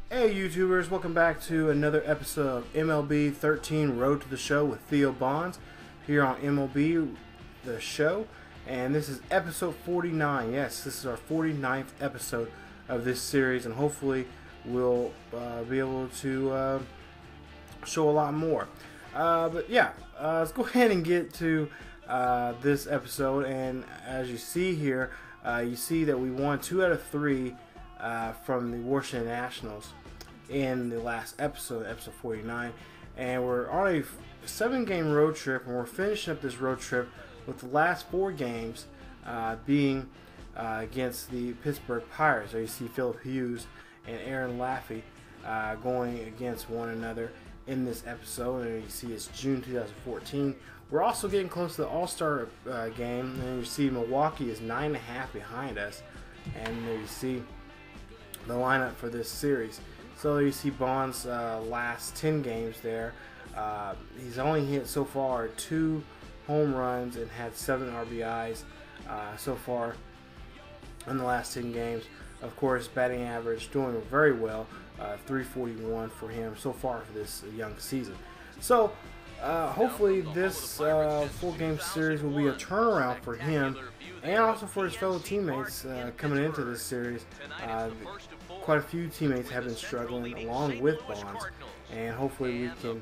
Hey YouTubers, welcome back to another episode of MLB 13 Road to the Show with Theo Bonds here on MLB The Show, and this is episode 49. Yes, this is our 49th episode of this series, and hopefully we'll be able to show a lot more. But yeah, let's go ahead and get to this episode, and as you see here, you see that we won 2 out of 3 from the Washington Nationals in the last episode, episode 49, and we're on a 7-game road trip, and we're finishing up this road trip with the last 4 games being against the Pittsburgh Pirates. So you see Philip Hughes and Aaron Laffey going against one another in this episode, and you see it's June 2014. We're also getting close to the All-Star game, and you see Milwaukee is 9.5 behind us, and there you see the lineup for this series. So you see Bonds' last 10 games there. He's only hit so far 2 home runs and had 7 RBIs so far in the last 10 games. Of course, batting average doing very well, 341 for him so far for this young season. So hopefully this 4-game series will be a turnaround for him and also for his fellow teammates coming into this series. Quite a few teammates have been struggling along with Bonds, and hopefully we can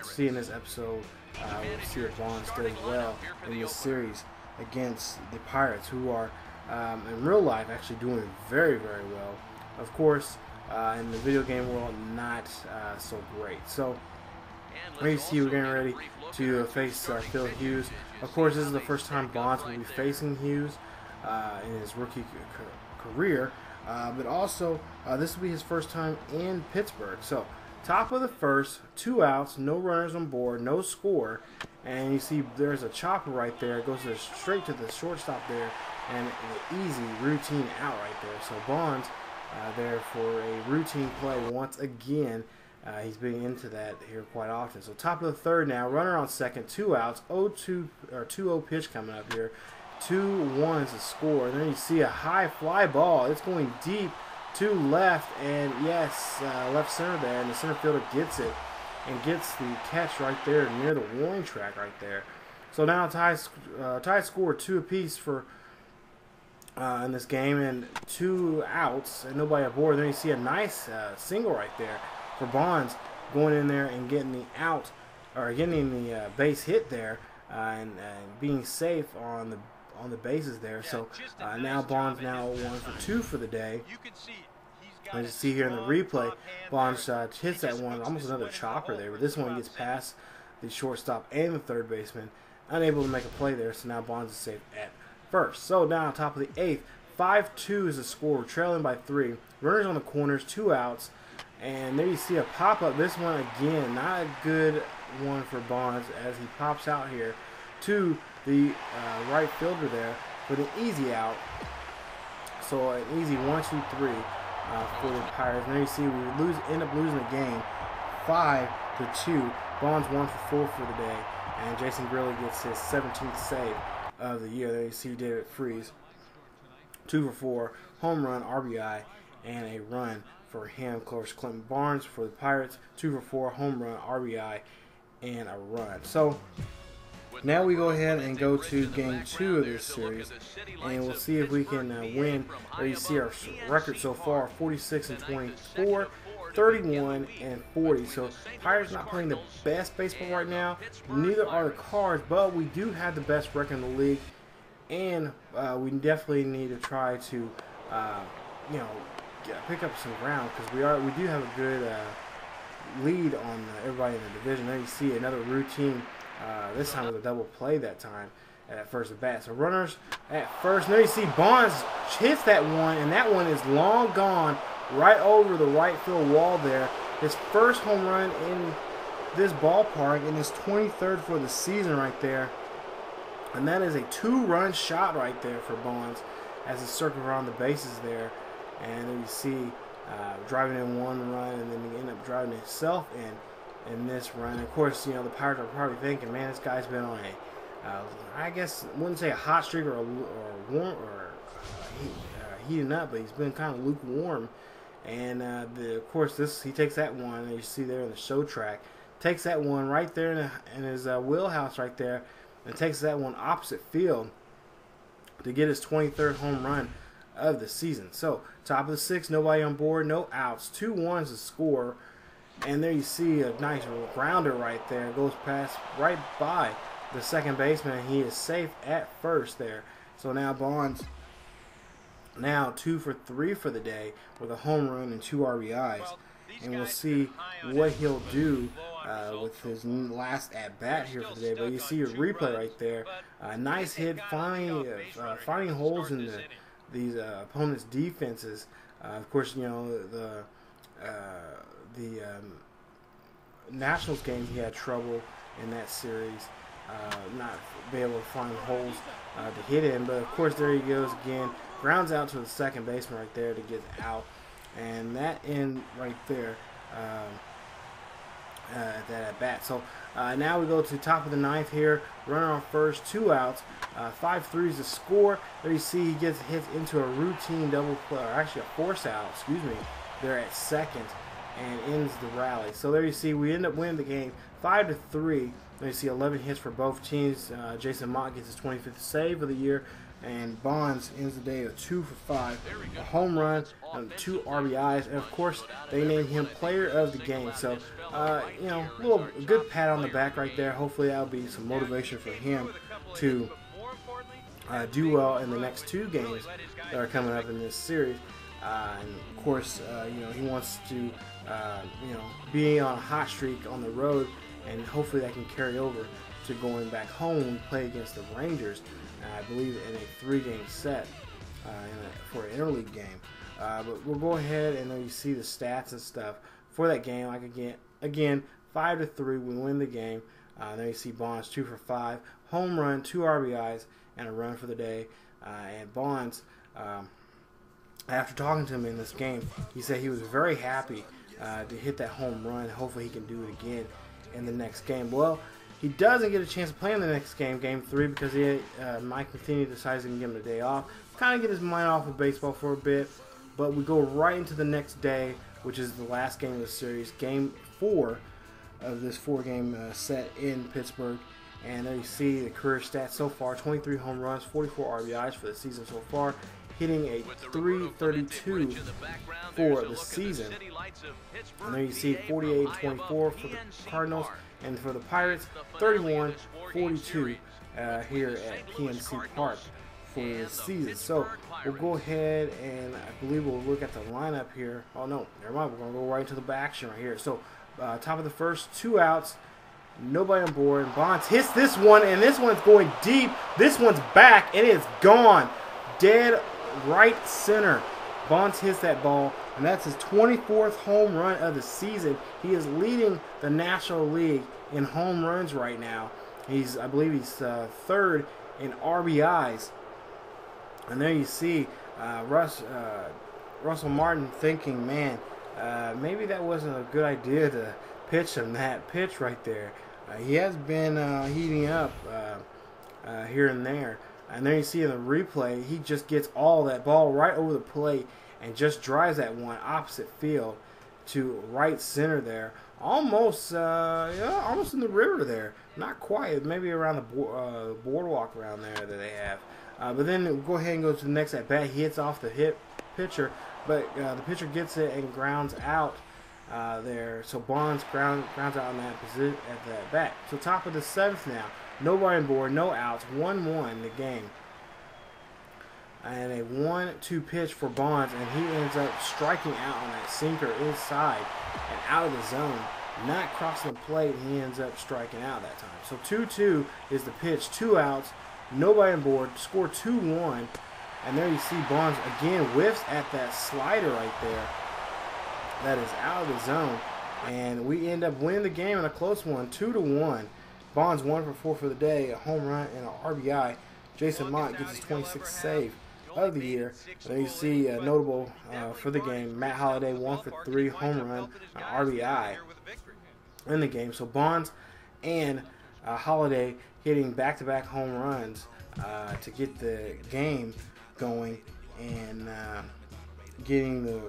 see in this episode, we'll see if Bonds does well in this series against the Pirates, who are in real life actually doing very, very well. Of course, in the video game world, not so great. So here you see we're getting ready to face Phil Hughes. Of course, this is the first time Bonds will be facing Hughes in his rookie career, but also this will be his first time in Pittsburgh. So top of the first, 2 outs, no runners on board, no score, and you see there's a chopper right there. It goes straight to the shortstop there, and an easy routine out right there. So Bonds there for a routine play once again. He's been into that here quite often. So top of the third now, runner on second, 2 outs, 2-0 pitch coming up here. 2-1 is the score. And then you see a high fly ball. It's going deep to left, and yes, left center there, and the center fielder gets it and gets the catch right there near the warning track right there. So now tie score 2 apiece for in this game, and 2 outs and nobody aboard. Then you see a nice single right there for Bonds, going in there and getting the out, or getting the base hit there, and being safe on the bases there. So now Bonds now 1 for 2 for the day. As you see here in the replay, Bonds hits that one, almost another chopper there, but this one gets past the shortstop and the third baseman, unable to make a play there. So now Bonds is safe at first. So now on top of the 8th, 5-2 is the score. We're trailing by 3. Runners on the corners, 2 outs. And there you see a pop-up. This one, again, not a good one for Bonds as he pops out here to the right fielder there for the easy out. So an easy 1-2-3 for the Pirates. And there you see we end up losing the game 5-2. Bonds 1 for 4 for the day. And Jason Grilli gets his 17th save of the year. There you see David Freese, 2 for 4, home run, RBI, and a run for him. Of course, Clinton Barnes for the Pirates, 2 for 4, home run, RBI, and a run. So now we go ahead and go to game 2 of this series, and we'll see if we can win. There you see our record so far: 46-24, 31-40. So Pirates not playing the best baseball right now. Neither are the Cards, but we do have the best record in the league, and we definitely need to try to, pick up some ground, because we do have a good lead on everybody in the division. There you see another routine. This time with a double play that time at first at bat. So runners at first. Now you see Bonds hits that one, and that one is long gone right over the right field wall there. His first home run in this ballpark, and his 23rd for the season right there. And that is a 2-run shot right there for Bonds as he circles around the bases there. And then you see driving in 1 run, and then he ended up driving himself in this run. And of course, the Pirates are probably thinking, man, this guy's been on I guess I wouldn't say a hot streak or a warm or heating up, but he's been kind of lukewarm And of course, he takes that one, you see there in the show track, takes that one right there in his wheelhouse right there, and takes that one opposite field to get his 23rd home run of the season. So, top of the 6th, nobody on board, no outs, 2-1 to score. And there you see a nice grounder right there. Goes past right by the second baseman, and he is safe at first there. So now Bonds, now 2 for 3 for the day with a home run and 2 RBIs. And we'll see what he'll do with his last at-bat here for the day. But you see a replay right there. Nice hit, finding holes in these opponents' defenses. Of course, you know, the Nationals game, he had trouble in that series, not be able to find holes to hit in. But of course, there he goes again, grounds out to the second baseman right there to get out, and that end right there that at bat. So now we go to top of the 9th here, runner on first, 2 outs, 5-3 is the score. There you see he gets hit into a routine double play, or actually a force out, excuse me, there at second, and ends the rally. So there you see we end up winning the game 5-3. There you see 11 hits for both teams. Jason Mott gets his 25th save of the year, and Bonds ends the day with 2 for 5, a home run, and 2 RBIs, and of course they named him player of the game. So you know, a good pat on the back right there. Hopefully that'll be some motivation for him to do well in the next 2 games that are coming up in this series. And of course, you know, he wants to, you know, be on a hot streak on the road, and hopefully that can carry over to going back home and play against the Rangers. I believe in a 3-game set for an interleague game. But we'll go ahead and then you see the stats and stuff for that game. Like again, 5-3, we win the game. There you see Bonds 2 for 5, home run, 2 RBIs, and a run for the day. And Bonds, after talking to him in this game, he said he was very happy to hit that home run. Hopefully he can do it again in the next game. Well, he doesn't get a chance to play in the next game, Game 3, because Mike Matheny decides to give him a day off. Kind of get his mind off of baseball for a bit. But we go right into the next day, which is the last game of the series, Game 4 of this 4-game set in Pittsburgh. And there you see the career stats so far: 23 home runs, 44 RBIs for the season so far, hitting a .332 for the season. And there you see 48-24 for the Cardinals, and for the Pirates, 31-42 here at PNC Park for the season. So we'll go ahead and I believe we'll look at the lineup here. Oh no, never mind. We're going to go right into the action right here. So top of the first, 2 outs, nobody on board. Bonds hits this one, and this one's going deep. This one's back, and it's gone. Dead right center. Bonds hits that ball, and that's his 24th home run of the season. He is leading the National League in home runs right now. I believe he's 3rd in RBIs. And there you see Russell Martin thinking, man, maybe that wasn't a good idea to pitch him that pitch right there. He has been heating up here and there. And there you see in the replay, he just gets all that ball right over the plate and just drives that one opposite field to right center there. Almost, almost in the river there. Not quite, maybe around the boardwalk around there that they have. But then we'll go ahead and go to the next at bat. He hits off the pitcher, but the pitcher gets it and grounds out there. So Bonds grounds out on that position at that bat. So top of the 7th now. Nobody on board, no outs, 1-1 the game. And a 1-2 pitch for Bonds, and he ends up striking out on that sinker inside and out of the zone. Not crossing the plate, he ends up striking out that time. So 2-2 is the pitch, 2 outs, nobody on board, score 2-1. And there you see Bonds again whiffs at that slider right there. That is out of the zone. And we end up winning the game in a close one, 2-1. Bonds 1 for 4 for the day, a home run and an RBI. Jason Mott gets his 26th save of the year. And there you see notable for the game, Matt Holliday 1 for 3, home run, an RBI in the game. So Bonds and Holliday hitting back-to-back home runs to get the game going. And getting the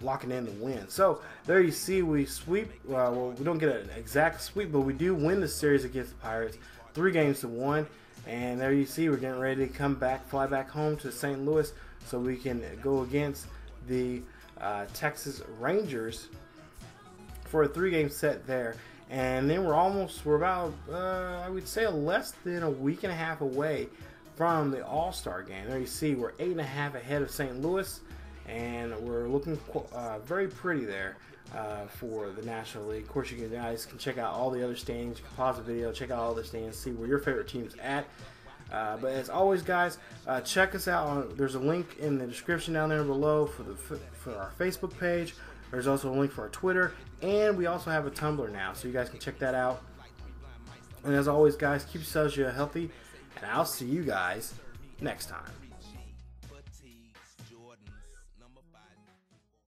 locking in the win. So there you see we sweep. Well, we don't get an exact sweep, but we do win the series against the Pirates, 3-1. And there you see we're getting ready to come back, fly back home to St. Louis, so we can go against the Texas Rangers for a 3-game set there. And then we're about I would say less than a week and a half away from the All-Star game. There you see we're 8.5 ahead of St. Louis, and we're looking very pretty there for the National League. Of course, you guys can check out all the other standings. You can pause the video, check out all the standings, see where your favorite team's at. But as always, guys, check us out. There's a link in the description down there below for our Facebook page. There's also a link for our Twitter, and we also have a Tumblr now, so you guys can check that out. And as always, guys, keep yourselves healthy, and I'll see you guys next time.